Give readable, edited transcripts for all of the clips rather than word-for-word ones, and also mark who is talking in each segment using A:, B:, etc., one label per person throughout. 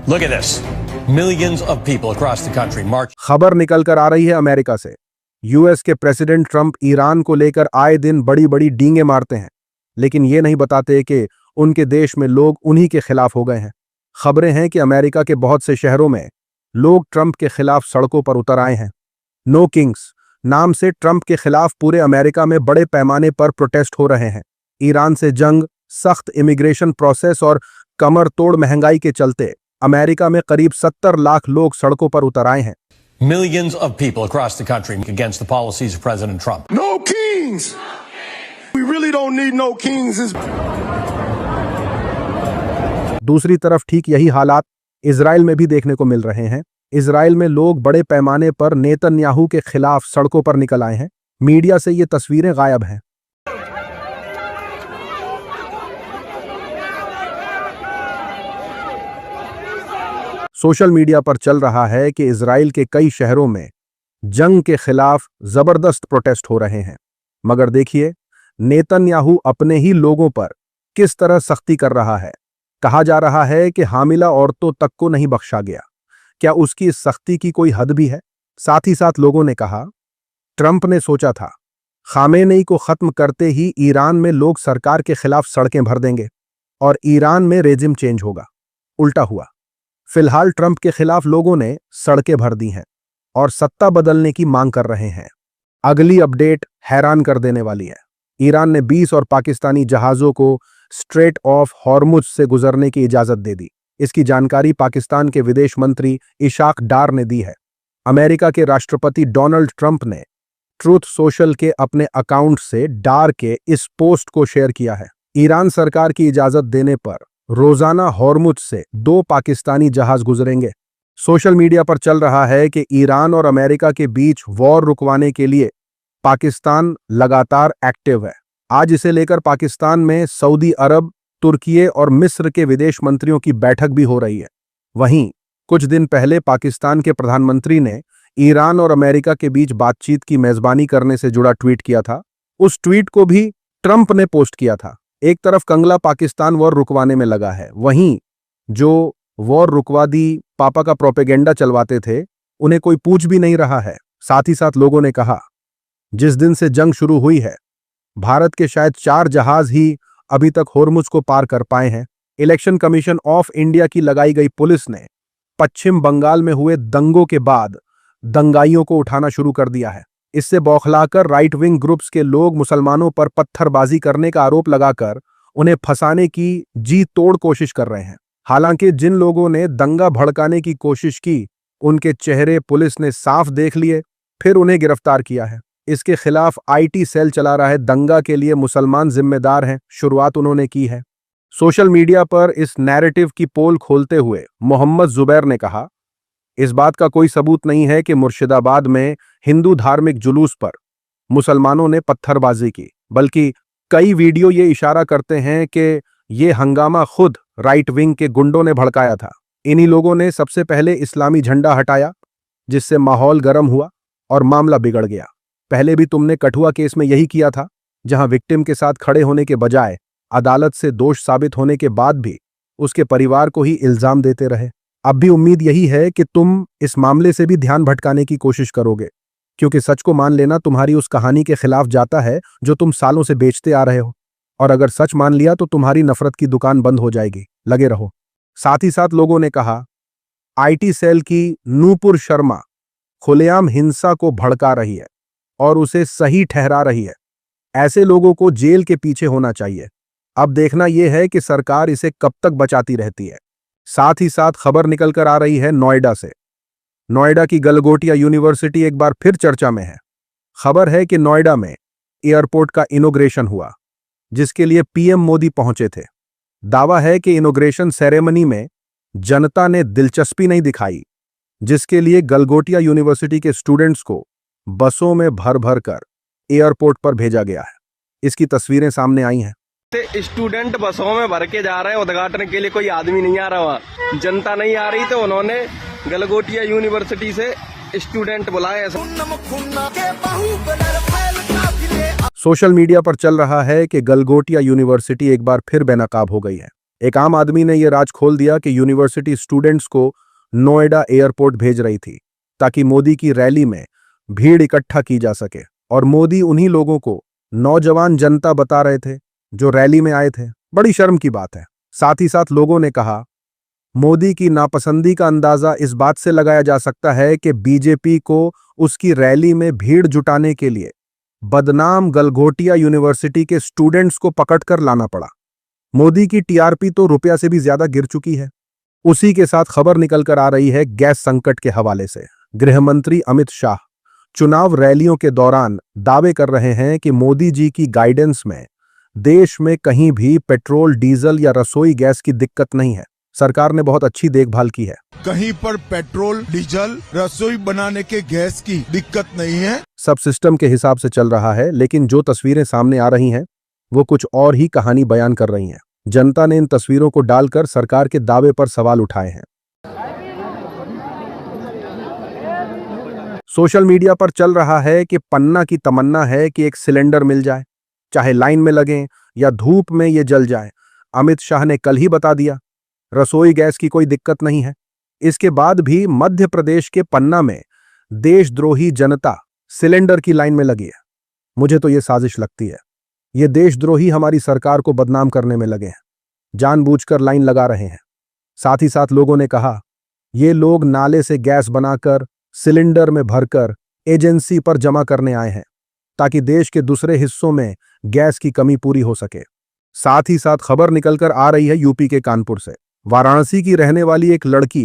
A: Look at this. Millions of people across the country march.
B: खबर निकल कर आ रही है अमेरिका से। यूएस के प्रेसिडेंट ट्रंप ईरान को लेकर आए दिन बड़ी बड़ी डींगे मारते हैं, लेकिन ये नहीं बताते कि उनके देश में लोग उन्हीं के खिलाफ हो गए हैं। खबरें हैं कि अमेरिका के बहुत से शहरों में लोग ट्रंप के खिलाफ सड़कों पर उतर आए हैं। नो किंग्स नाम से ट्रंप के खिलाफ पूरे अमेरिका में बड़े पैमाने पर प्रोटेस्ट हो रहे हैं। ईरान से जंग, सख्त इमिग्रेशन प्रोसेस और कमर तोड़ महंगाई के चलते अमेरिका में करीब 70 लाख लोग सड़कों पर उतर आए हैं।
A: Millions of people across the country against the policies of President Trump.
C: No kings. We really don't need no kings.
B: दूसरी तरफ ठीक यही हालात इजराइल में भी देखने को मिल रहे हैं। इजराइल में लोग बड़े पैमाने पर नेतन्याहू के खिलाफ सड़कों पर निकल आए हैं। मीडिया से ये तस्वीरें गायब हैं। सोशल मीडिया पर चल रहा है कि इजराइल के कई शहरों में जंग के खिलाफ जबरदस्त प्रोटेस्ट हो रहे हैं। मगर देखिए, नेतन्याहू अपने ही लोगों पर किस तरह सख्ती कर रहा है। कहा जा रहा है कि हामिला औरतों तक को नहीं बख्शा गया। क्या उसकी इस सख्ती की कोई हद भी है? साथ ही साथ लोगों ने कहा, ट्रंप ने सोचा था खामेनेई को खत्म करते ही ईरान में लोग सरकार के खिलाफ सड़कें भर देंगे और ईरान में रेजिम चेंज होगा। उल्टा हुआ। फिलहाल ट्रंप के खिलाफ लोगों ने सड़कें भर दी हैं और सत्ता बदलने की मांग कर रहे हैं। अगली अपडेट हैरान कर देने वाली है। ईरान ने 20 और पाकिस्तानी जहाजों को स्ट्रेट ऑफ हॉर्मुज से गुजरने की इजाजत दे दी। इसकी जानकारी पाकिस्तान के विदेश मंत्री इशाक डार ने दी है। अमेरिका के राष्ट्रपति डोनाल्ड ट्रंप ने ट्रूथ सोशल के अपने अकाउंट से डार के इस पोस्ट को शेयर किया है। ईरान सरकार की इजाजत देने पर रोजाना हॉर्मुज से 2 पाकिस्तानी जहाज गुजरेंगे। सोशल मीडिया पर चल रहा है कि ईरान और अमेरिका के बीच वॉर रुकवाने के लिए पाकिस्तान लगातार एक्टिव है। आज इसे लेकर पाकिस्तान में सऊदी अरब, तुर्की और मिस्र के विदेश मंत्रियों की बैठक भी हो रही है। वहीं कुछ दिन पहले पाकिस्तान के प्रधानमंत्री ने ईरान और अमेरिका के बीच बातचीत की मेजबानी करने से जुड़ा ट्वीट किया था। उस ट्वीट को भी ट्रंप ने पोस्ट किया था। एक तरफ कंगला पाकिस्तान वॉर रुकवाने में लगा है, वहीं जो वॉर रुकवा दी पापा का प्रोपेगेंडा चलवाते थे उन्हें कोई पूछ भी नहीं रहा है। साथ ही साथ लोगों ने कहा, जिस दिन से जंग शुरू हुई है भारत के शायद 4 जहाज ही अभी तक हॉर्मुज को पार कर पाए हैं। इलेक्शन कमीशन ऑफ इंडिया की लगाई गई पुलिस ने पश्चिम बंगाल में हुए दंगों के बाद दंगाइयों को उठाना शुरू कर दिया है। इससे बौखलाकर राइट विंग ग्रुप्स के लोग मुसलमानों पर पत्थरबाजी करने का आरोप लगाकर उन्हें फंसाने की जी तोड़ कोशिश कर रहे हैं। हालांकि जिन लोगों ने दंगा भड़काने की कोशिश की उनके चेहरे पुलिस ने साफ देख लिए, फिर उन्हें गिरफ्तार किया है। इसके खिलाफ आईटी सेल चला रहा है। दंगा के लिए मुसलमान जिम्मेदार हैं, शुरुआत उन्होंने की है। सोशल मीडिया पर इस नैरेटिव की पोल खोलते हुए मोहम्मद जुबैर ने कहा, इस बात का कोई सबूत नहीं है कि मुर्शिदाबाद में हिंदू धार्मिक जुलूस पर मुसलमानों ने पत्थरबाजी की, बल्कि कई वीडियो ये इशारा करते हैं कि ये हंगामा खुद राइट विंग के गुंडों ने भड़काया था। इन्हीं लोगों ने सबसे पहले इस्लामी झंडा हटाया, जिससे माहौल गर्म हुआ और मामला बिगड़ गया। पहले भी तुमने कठुआ केस में यही किया था, जहां विक्टिम के साथ खड़े होने के बजाय अदालत से दोष साबित होने के बाद भी उसके परिवार को ही इल्जाम देते रहे। अब भी उम्मीद यही है कि तुम इस मामले से भी ध्यान भटकाने की कोशिश करोगे, क्योंकि सच को मान लेना तुम्हारी उस कहानी के खिलाफ जाता है जो तुम सालों से बेचते आ रहे हो। और अगर सच मान लिया तो तुम्हारी नफरत की दुकान बंद हो जाएगी। लगे रहो। साथ ही साथ लोगों ने कहा, आईटी सेल की नूपुर शर्मा खुलेआम हिंसा को भड़का रही है और उसे सही ठहरा रही है। ऐसे लोगों को जेल के पीछे होना चाहिए। अब देखना यह है कि सरकार इसे कब तक बचाती रहती है। साथ ही साथ खबर निकल कर आ रही है नोएडा से। नोएडा की गलगोटिया यूनिवर्सिटी एक बार फिर चर्चा में है। खबर है कि नोएडा में एयरपोर्ट का इनॉग्रेशन हुआ, जिसके लिए पीएम मोदी पहुंचे थे। दावा है कि इनॉग्रेशन सेरेमनी में जनता ने दिलचस्पी नहीं दिखाई, जिसके लिए गलगोटिया यूनिवर्सिटी के स्टूडेंट्स को बसों में भर भर कर एयरपोर्ट पर भेजा गया है। इसकी तस्वीरें सामने आई हैं।
D: स्टूडेंट बसों में भर के जा रहे हैं उद्घाटन के लिए, कोई आदमी नहीं आ रहा, वहाँ जनता नहीं आ रही, तो उन्होंने गलगोटिया यूनिवर्सिटी से स्टूडेंट बुलाए।
B: सोशल मीडिया पर चल रहा है कि गलगोटिया यूनिवर्सिटी एक बार फिर बेनकाब हो गई है। एक आम आदमी ने यह राज खोल दिया कि यूनिवर्सिटी स्टूडेंट्स को नोएडा एयरपोर्ट भेज रही थी ताकि मोदी की रैली में भीड़ इकट्ठा की जा सके, और मोदी उन्हीं लोगों को नौजवान जनता बता रहे थे जो रैली में आए थे। बड़ी शर्म की बात है। साथ ही साथ लोगों ने कहा, मोदी की नापसंदी का अंदाजा इस बात से लगाया जा सकता है कि बीजेपी को उसकी रैली में भीड़ जुटाने के लिए बदनाम गलघोटिया यूनिवर्सिटी के स्टूडेंट्स को पकड़कर लाना पड़ा। मोदी की टीआरपी तो रुपया से भी ज्यादा गिर चुकी है। उसी के साथ खबर निकलकर आ रही है गैस संकट के हवाले से। गृह मंत्री अमित शाह चुनाव रैलियों के दौरान दावे कर रहे हैं कि मोदी जी की गाइडेंस में देश में कहीं भी पेट्रोल, डीजल या रसोई गैस की दिक्कत नहीं है। सरकार ने बहुत अच्छी देखभाल की है।
C: कहीं पर पेट्रोल, डीजल, रसोई बनाने के गैस की दिक्कत नहीं है।
B: सब सिस्टम के हिसाब से चल रहा है, लेकिन जो तस्वीरें सामने आ रही हैं वो कुछ और ही कहानी बयान कर रही हैं। जनता ने इन तस्वीरों को डालकर सरकार के दावे पर सवाल उठाए हैं। सोशल मीडिया पर चल रहा है कि पन्ना की तमन्ना है कि एक सिलेंडर मिल जाए, चाहे लाइन में लगें या धूप में ये जल जाए। अमित शाह ने कल ही बता दिया रसोई गैस की कोई दिक्कत नहीं है। इसके बाद भी मध्य प्रदेश के पन्ना में देशद्रोही जनता सिलेंडर की लाइन में लगी है। मुझे तो ये साजिश लगती है। ये देशद्रोही हमारी सरकार को बदनाम करने में लगे हैं, जानबूझकर लाइन लगा रहे हैं। साथ ही साथ लोगों ने कहा, ये लोग नाले से गैस बनाकर सिलेंडर में भरकर एजेंसी पर जमा करने आए हैं ताकि देश के दूसरे हिस्सों में गैस की कमी पूरी हो सके। साथ ही साथ खबर निकलकर आ रही है यूपी के कानपुर से। वाराणसी की रहने वाली एक लड़की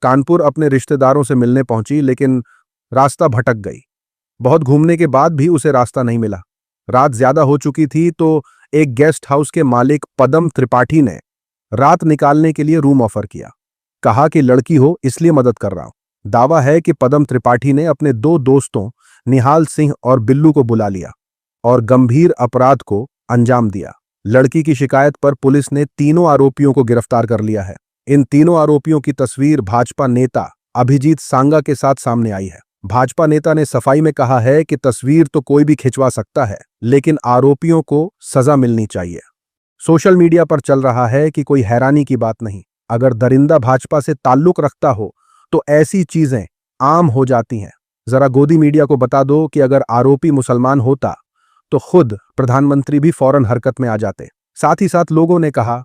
B: कानपुर अपने रिश्तेदारों से मिलने पहुंची, लेकिन रास्ता भटक गई। बहुत घूमने के बाद भी उसे रास्ता नहीं मिला। रात ज्यादा हो चुकी थी तो एक गेस्ट हाउस के मालिक पदम त्रिपाठी ने रात निकालने के लिए रूम ऑफर किया। कहा कि लड़की हो इसलिए मदद कर रहा हूं। दावा है कि पदम त्रिपाठी ने अपने 2 दोस्तों निहाल सिंह और बिल्लू को बुला लिया और गंभीर अपराध को अंजाम दिया। लड़की की शिकायत पर पुलिस ने तीनों आरोपियों को गिरफ्तार कर लिया है। इन तीनों आरोपियों की तस्वीर भाजपा नेता अभिजीत सांगा के साथ सामने आई है। भाजपा नेता ने सफाई में कहा है कि तस्वीर तो कोई भी खिंचवा सकता है, लेकिन आरोपियों को सजा मिलनी चाहिए। सोशल मीडिया पर चल रहा है कि कोई हैरानी की बात नहीं, अगर दरिंदा भाजपा से ताल्लुक रखता हो तो ऐसी चीजें आम हो जाती हैं। जरा गोदी मीडिया को बता दो कि अगर आरोपी मुसलमान होता तो खुद प्रधानमंत्री भी फौरन हरकत में आ जाते। साथ ही साथ लोगों ने कहा,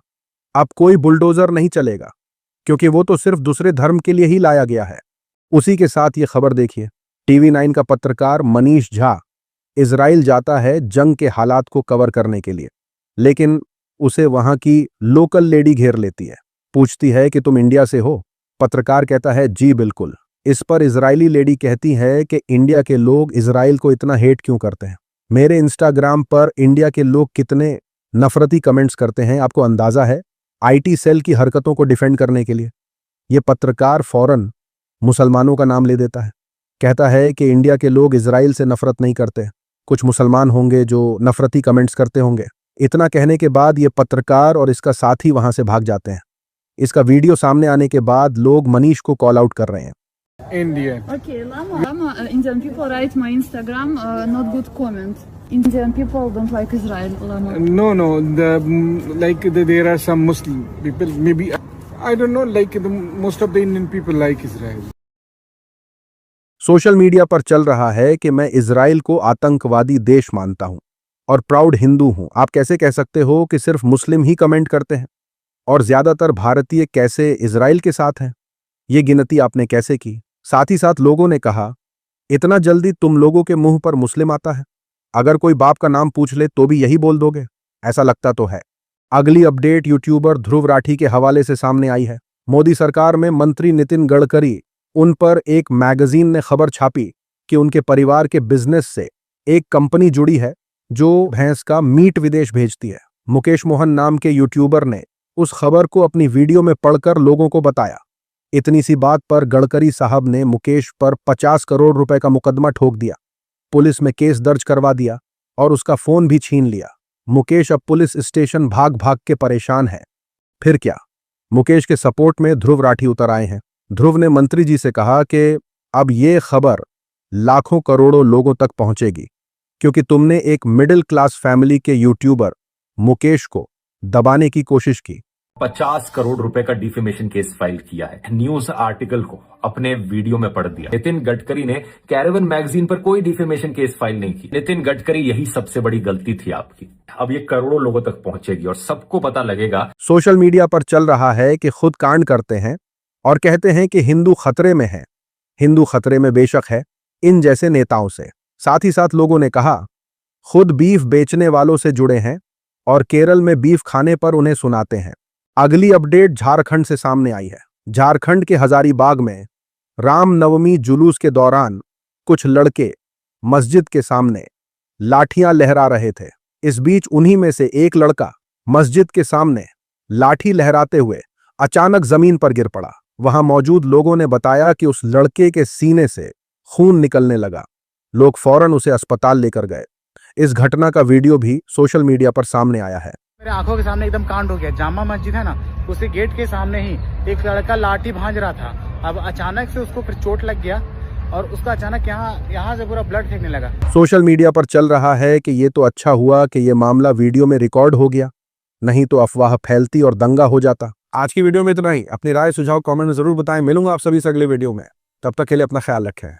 B: अब कोई बुलडोजर नहीं चलेगा क्योंकि वो तो सिर्फ दूसरे धर्म के लिए ही लाया गया है। उसी के साथ ये खबर देखिए, टीवी 9 का पत्रकार मनीष झा इजराइल जाता है जंग के हालात को कवर करने के लिए, लेकिन उसे वहां की लोकल लेडी घेर लेती है। पूछती है कि तुम इंडिया से हो? पत्रकार कहता है जी बिल्कुल। इस पर इजरायली लेडी कहती है कि इंडिया के लोग इजराइल को इतना हेट क्यों करते हैं? मेरे इंस्टाग्राम पर इंडिया के लोग कितने नफरती कमेंट्स करते हैं, आपको अंदाजा है? आईटी सेल की हरकतों को डिफेंड करने के लिए यह पत्रकार फौरन मुसलमानों का नाम ले देता है। कहता है कि इंडिया के लोग इजराइल से नफरत नहीं करते, कुछ मुसलमान होंगे जो नफरती कमेंट्स करते होंगे। इतना कहने के बाद यह पत्रकार और इसका साथी वहां से भाग जाते हैं। इसका वीडियो सामने आने के बाद लोग मनीष को कॉल आउट कर रहे हैं।
E: Indian.
F: Okay, Lama, Indian people write my Instagram, not good comment. Indian people don't like Israel, Lama.
E: No, there are some Muslim people, maybe, I don't know, most of the Indian people like Israel.
B: Social media पर चल रहा है कि मैं Israel को आतंकवादी देश मानता हूं और प्राउड हिंदू हूं। आप कैसे कह सकते हो कि सिर्फ मुस्लिम ही कमेंट करते हैं और ज्यादातर भारतीय कैसे इजराइल के साथ हैं? ये गिनती आपने कैसे की? साथ ही साथ लोगों ने कहा, इतना जल्दी तुम लोगों के मुंह पर मुस्लिम आता है? अगर कोई बाप का नाम पूछ ले तो भी यही बोल दोगे? ऐसा लगता तो है। अगली अपडेट यूट्यूबर ध्रुव राठी के हवाले से सामने आई है। मोदी सरकार में मंत्री नितिन गडकरी, उन पर एक मैगजीन ने खबर छापी कि उनके परिवार के बिजनेस से एक कंपनी जुड़ी है जो भैंस का मीट विदेश भेजती है। मुकेश मोहन नाम के यूट्यूबर ने उस खबर को अपनी वीडियो में पढ़कर लोगों को बताया। इतनी सी बात पर गडकरी साहब ने मुकेश पर 50 करोड़ रुपए का मुकदमा ठोक दिया, पुलिस में केस दर्ज करवा दिया और उसका फोन भी छीन लिया। मुकेश अब पुलिस स्टेशन भाग भाग के परेशान है। फिर क्या, मुकेश के सपोर्ट में ध्रुव राठी उतर आए हैं। ध्रुव ने मंत्री जी से कहा कि अब ये खबर लाखों करोड़ों लोगों तक पहुंचेगी क्योंकि तुमने एक मिडिल क्लास फैमिली के यूट्यूबर मुकेश को दबाने की कोशिश की।
G: 50 करोड़ रुपए का डिफेमेशन केस फाइल किया है। न्यूज आर्टिकल को अपने वीडियो में पढ़ दिया। नितिन गडकरी ने कैरेवन मैगजीन पर कोई डिफेमेशन केस फाइल नहीं की। नितिन गडकरी, यही सबसे बड़ी गलती थी आपकी। अब ये करोड़ों लोगों तक पहुंचेगी और सबको पता लगेगा।
B: सोशल मीडिया पर चल रहा है कि खुद कांड करते हैं और कहते हैं कि हिंदू खतरे में है। हिंदू खतरे में बेशक है, इन जैसे नेताओं से। साथ ही साथ लोगों ने कहा खुद बीफ बेचने वालों से जुड़े हैं और केरल में बीफ खाने पर उन्हें सुनाते हैं। अगली अपडेट झारखंड से सामने आई है। झारखंड के हजारीबाग में रामनवमी जुलूस के दौरान कुछ लड़के मस्जिद के सामने लाठियां लहरा रहे थे। इस बीच उन्हीं में से एक लड़का मस्जिद के सामने लाठी लहराते हुए अचानक जमीन पर गिर पड़ा। वहां मौजूद लोगों ने बताया कि उस लड़के के सीने से खून निकलने लगा। लोग फौरन उसे अस्पताल लेकर गए। इस घटना का वीडियो भी सोशल मीडिया पर सामने आया है।
H: मेरे आंखों के सामने एकदम कांड हो गया। जामा मस्जिद है ना, उसके गेट के सामने ही एक लड़का लाठी भांज रहा था। अब अचानक से उसको फिर चोट लग गया और उसका अचानक यहाँ से पूरा ब्लड फेंकने लगा।
B: सोशल मीडिया पर चल रहा है कि ये तो अच्छा हुआ कि ये मामला वीडियो में रिकॉर्ड हो गया, नहीं तो अफवाह फैलती और दंगा हो जाता। आज की वीडियो में इतना ही। अपनी राय सुझाव कमेंट में जरूर बताएं। मिलूंगा आप सभी से अगले वीडियो में। तब तक के लिए अपना ख्याल रखें।